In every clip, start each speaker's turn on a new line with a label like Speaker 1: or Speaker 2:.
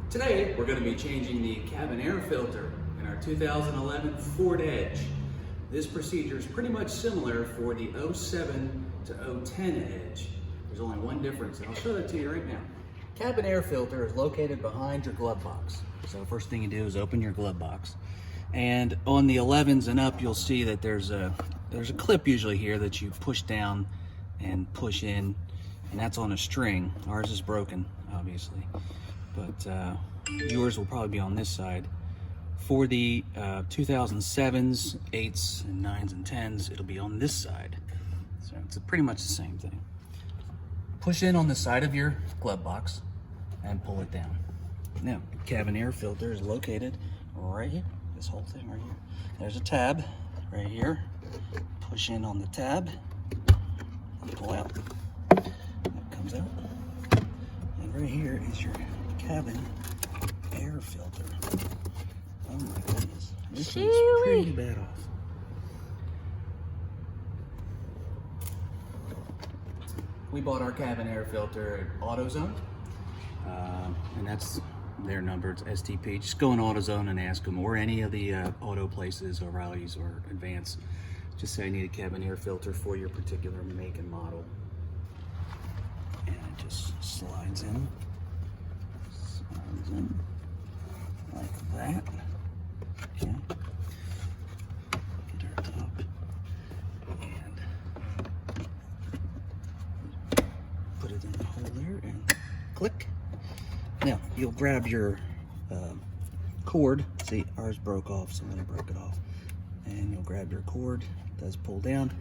Speaker 1: Today, we're going to be changing the cabin air filter in our 2011 Ford Edge. This procedure is pretty much similar for the 07 to 010 Edge. There's only one difference, and I'll show that to you right now. Cabin air filter is located behind your glove box. So first thing you do is open your glove box. And on the 11s and up, you'll see that there's a clip usually here that you push down and push in, and that's on a string. Ours is broken, obviously, but yours will probably be on this side. For the 2007s, 8s, and 9s, and 10s, it'll be on this side. So it's pretty much the same thing. Push in on the side of your glove box and pull it down. Now, cabin air filter is located right here. This whole thing right here. There's a tab right here. Push in on the tab and pull out. That comes out. And right here is your cabin air filter. Oh my goodness. This thing's pretty bad off. We bought our cabin air filter at AutoZone. And that's their number, it's STP. Just go in AutoZone and ask them, or any of the auto places, O'Reilly's or Advance. Just say I need a cabin air filter for your particular make and model. And it just slides in like that. Okay. Get our top and put it in the hole there and click. Now you'll grab your cord. See, ours broke off, somebody broke it off. And you'll grab your cord, it does pull down,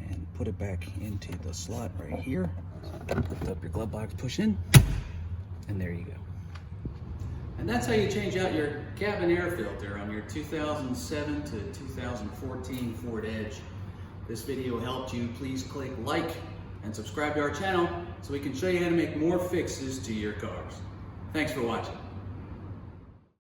Speaker 1: and put it back into the slot right here. Lift up your glove box, push in, and there you go. And that's how you change out your cabin air filter on your 2007 to 2014 Ford Edge. This video helped you. Please click like and subscribe to our channel so we can show you how to make more fixes to your cars. Thanks for watching.